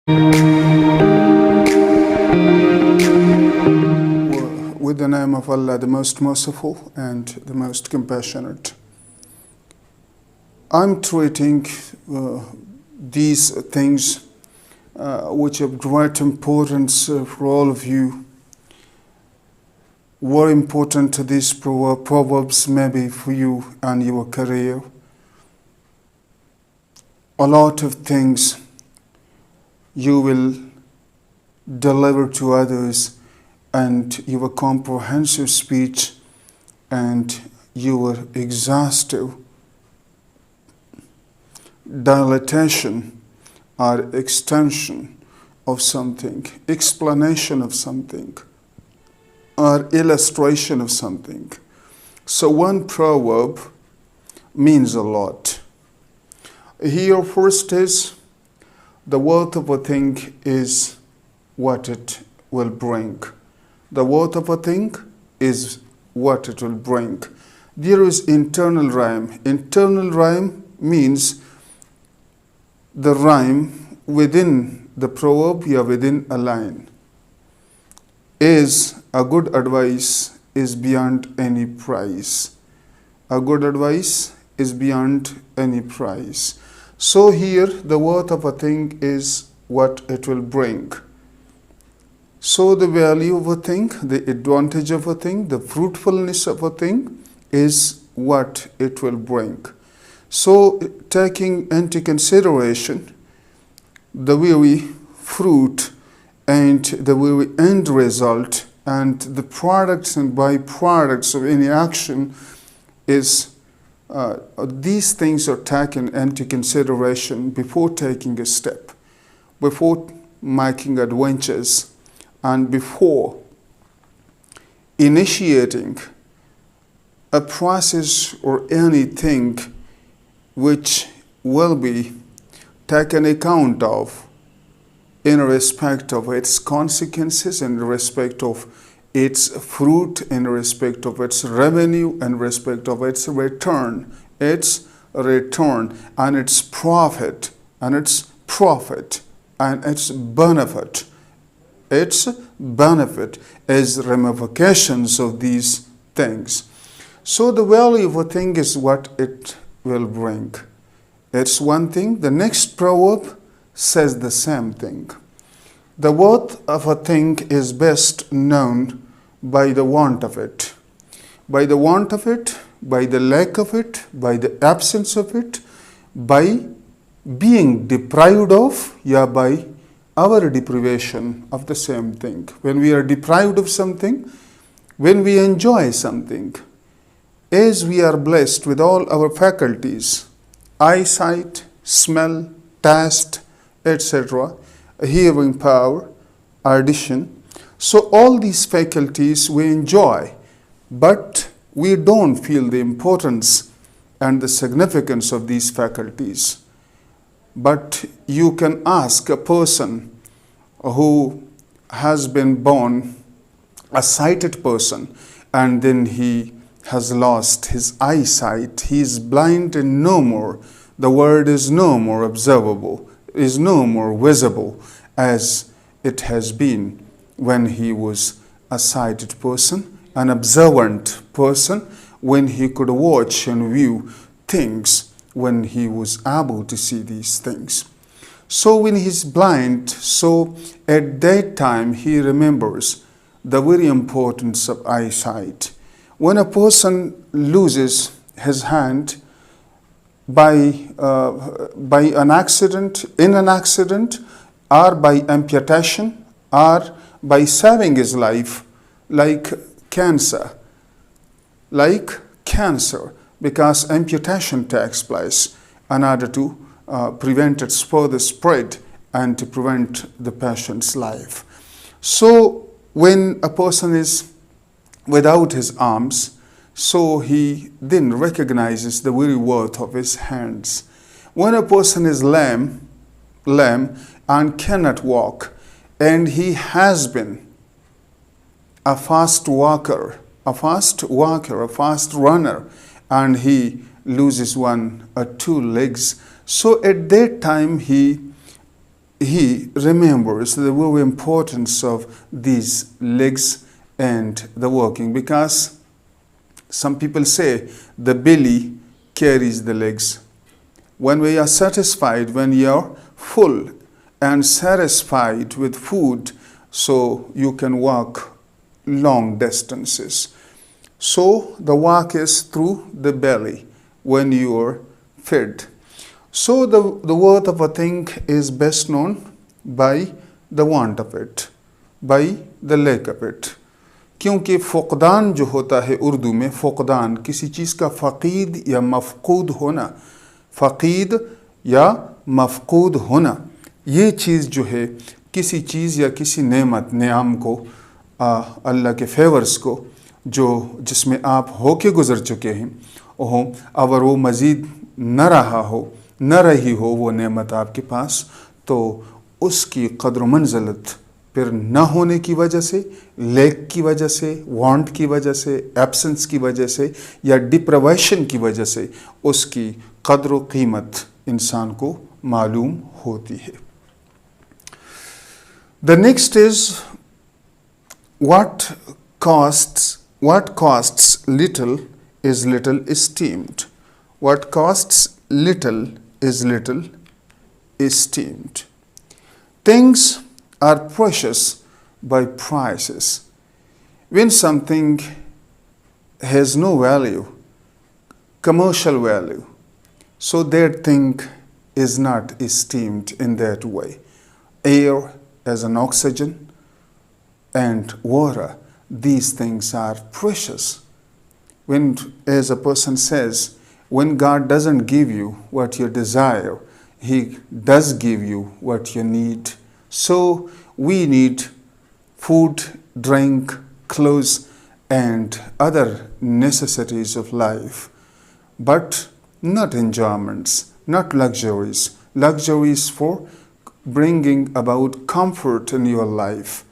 With the name of Allah, the most merciful and the most compassionate. I'm treating these things which have great importance for all of you. Very important to these proverbs maybe for you and your career. A lot of things you will deliver to others, and your comprehensive speech and your exhaustive dilatation or extension of something, explanation of something, or illustration of something. So one proverb means a lot. Here first is, the worth of a thing is what it will bring. The worth of a thing is what it will bring. There is internal rhyme. Internal rhyme means the rhyme within the proverb, you are within a line. Is a good advice is beyond any price. A good advice is beyond any price. So here the worth of a thing is what it will bring. So the value of a thing, the advantage of a thing, the fruitfulness of a thing is what it will bring. So taking into consideration the very fruit and the very end result and the products and byproducts of any action is these things are taken into consideration before taking a step, before making adventures, and before initiating a process or anything which will be taken account of in respect of its consequences, in respect of its fruit, in respect of its revenue, in respect of its return and its profit and its benefit. Its benefit is ramifications of these things. So the value of a thing is what it will bring. It's one thing. The next proverb says the same thing. The worth of a thing is best known by the want of it. By the want of it, by the lack of it, by the absence of it, by being deprived of, by our deprivation of the same thing. When we are deprived of something, when we enjoy something, as we are blessed with all our faculties, eyesight, smell, taste, etc., hearing power, audition, so all these faculties we enjoy, but we don't feel the importance and the significance of these faculties. But you can ask a person who has been born a sighted person and then he has lost his eyesight, he is blind and no more. The world is no more observable, is no more visible as it has been when he was a sighted person, an observant person, when he could watch and view things, when he was able to see these things. So when he's blind, so at that time he remembers the very importance of eyesight. When a person loses his hand by an accident, in an accident, or by amputation, or by saving his life, like cancer, because amputation takes place in order to prevent its further spread and to prevent the patient's life. So when a person is without his arms, so he then recognizes the very worth of his hands. When a person is lame and cannot walk, and he has been a fast walker, a fast runner, and he loses one or two legs, so at that time he he remembers the very importance of these legs and the walking, because some people say the belly carries the legs. When we are satisfied, when you are full and satisfied with food, so you can walk long distances. So the walk is through the belly when you are fed. So the worth of a thing is best known by the want of it, by the lack of it. क्योंकि फ़ुक़दान जो होता है उर्दू में, फ़ुक़दान किसी चीज़ का फ़क़ीद या मफ़क़ूद होना, फ़क़ीद या मफ़क़ूद होना, ये चीज़ जो है किसी चीज़ या किसी नेमत नियाम को, अल्लाह के फेवर्स को जो जिसमें आप होके गुज़र चुके हैं, अगर वो मज़ीद न रहा हो, न रही हो वो नेमत आपके पास, तो उसकी क़द्र मंज़लत फिर न होने की वजह से, लैक की वजह से, वांट की वजह से, एब्सेंस की वजह से या डिप्रावेशन की वजह से उसकी क़द्र क़ीमत इंसान को मालूम होती है. The next is what costs little is little esteemed. What costs little is little esteemed. Things are precious by prices. When something has no value, commercial value, so that thing is not esteemed in that way. Air as an oxygen and water, these things are precious. When, as a person says, when God doesn't give you what you desire, He does give you what you need. So we need food, drink, clothes, and other necessities of life, but not enjoyments, not luxuries. Luxuries for bringing about comfort in your life,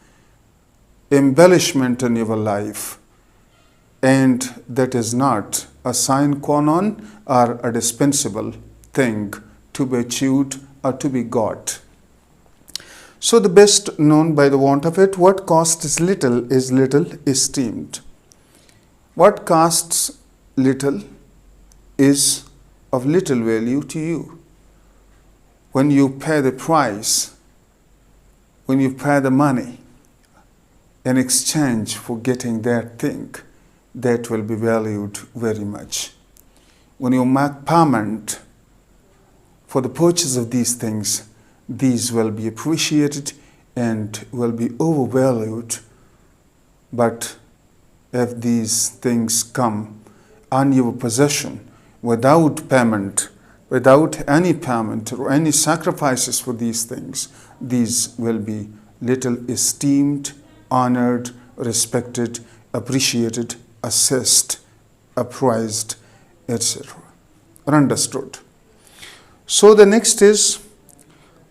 embellishment in your life, and that is not a sine qua non or a dispensable thing to be achieved or to be got. So the best known by the want of it, what costs little is little esteemed. What costs little is of little value to you. When you pay the price, when you pay the money in exchange for getting that thing, that will be valued very much. When you make payment for the purchase of these things, these will be appreciated and will be overvalued. But if these things come on your possession without payment, without any payment or any sacrifices for these things, these will be little esteemed, honored, respected, appreciated, assessed, appraised, etc. Understood. So the next is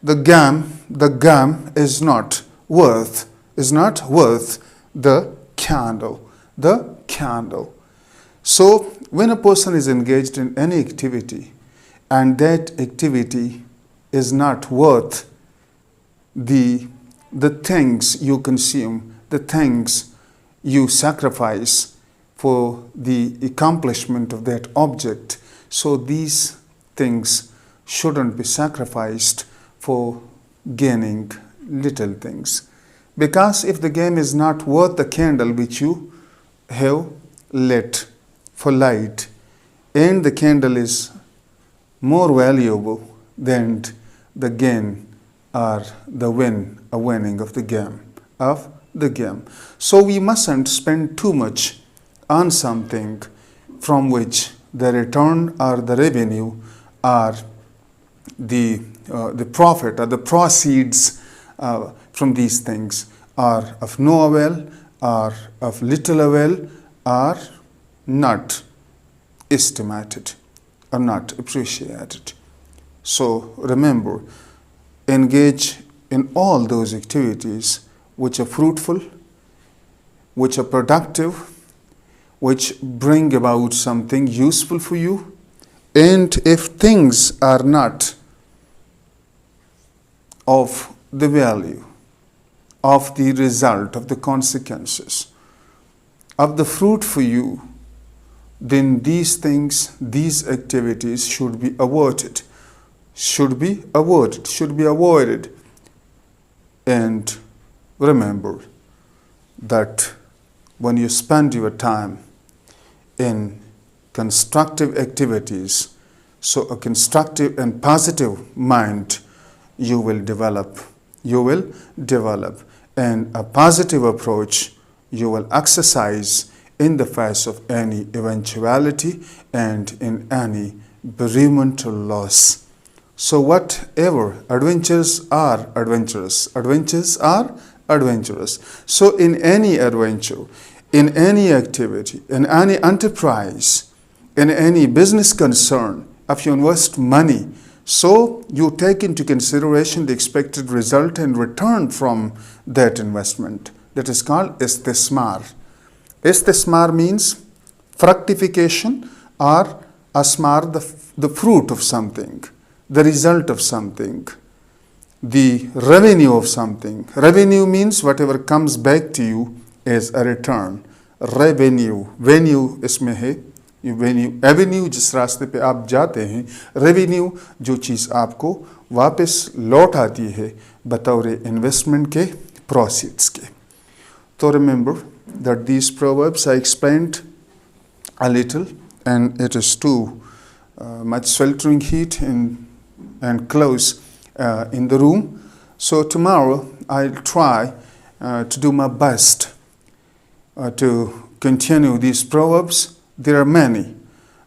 the gam is not worth the candle. So when a person is engaged in any activity and that activity is not worth the things you consume, the things you sacrifice for the accomplishment of that object, so these things shouldn't be sacrificed for gaining little things. Because if the game is not worth the candle which you have lit for light, and the candle is more valuable than the gain or the winning of the game. So we mustn't spend too much on something from which the return or the revenue or the profit or the proceeds from these things are of no avail or of little avail or not estimated or not appreciated. So remember, engage in all those activities which are fruitful, which are productive, which bring about something useful for you. And if things are not of the value of the result, of the consequences, of the fruit for you, then these things, these activities should be avoided, should be avoided. And remember that when you spend your time in constructive activities, so a constructive and positive mind you will develop, and a positive approach you will exercise in the face of any eventuality and in any bereavement or loss. So whatever adventures are adventurous. So in any adventure, in any activity, in any enterprise, in any business concern, if you invest money, so you take into consideration the expected result and return from that investment. That is called istismar. Istismar means fructification, or asmar, the fruit of something, the result of something, the revenue of something. Revenue means whatever comes back to you as a return. Revenue, venue इसमें है, Avenue जिस रास्ते पे आप जाते हैं, revenue जो चीज़ आपको वापस लौट आती है बतौर इन्वेस्टमेंट के प्रोसीड्स के. So remember that these proverbs I explained a little, and it is too much sweltering heat and close in the room. So tomorrow I'll try to do my best to continue these proverbs. There are many.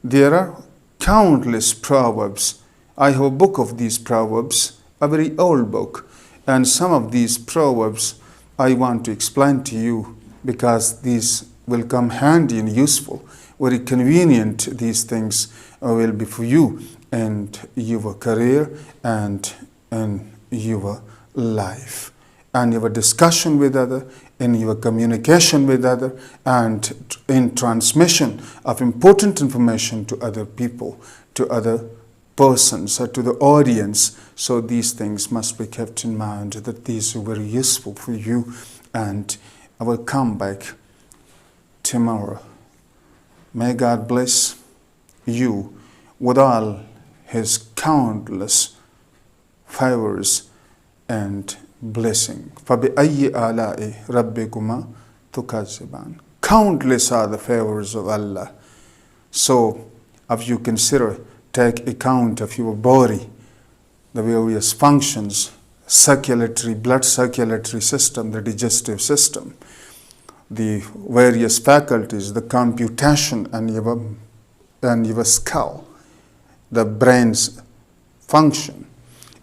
There are countless proverbs. I have a book of these proverbs, a very old book, and some of these proverbs I want to explain to you because these will come handy and useful. Very convenient these things will be for you and your career and your life, and your discussion with other, in your communication with other, and in transmission of important information to other people, to other persons, or to the audience. So these things must be kept in mind, that these are very useful for you, and I will come back tomorrow. May God bless you with all His countless favors and blessing. فَبِأَيِّ آلَاءِ رَبِّكُمَا تُكَذِّبَانِ. Countless are the favors of Allah. So, if you consider, take account of your body, the various functions, circulatory, blood circulatory system, the digestive system, the various faculties, the computation and your skull, the brain's function,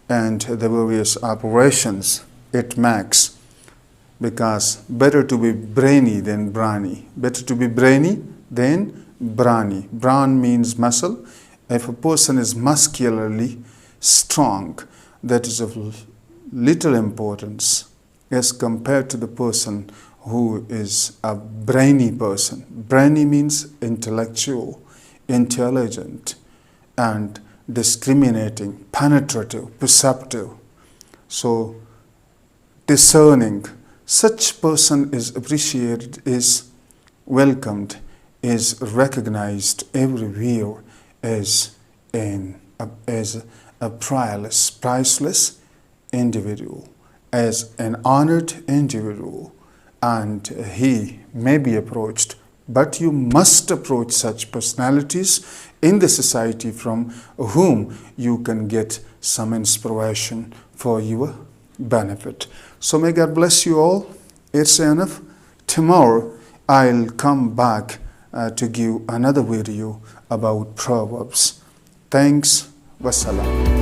and the various operations it makes. Because better to be brainy than brawny. Better to be brainy than brawny. Brawn means muscle. If a person is muscularly strong, that is of little importance as compared to the person who is a brainy person. Brainy means intellectual, intelligent, and discriminating, penetrative, perceptive. So, discerning. Such person is appreciated, is welcomed, is recognized everywhere as a priceless individual, as an honored individual, and he may be approached. But you must approach such personalities in the society from whom you can get some inspiration for your benefit. So may God bless you all. It's enough. Tomorrow I'll come back to give another video about Proverbs. Thanks. Wassalam.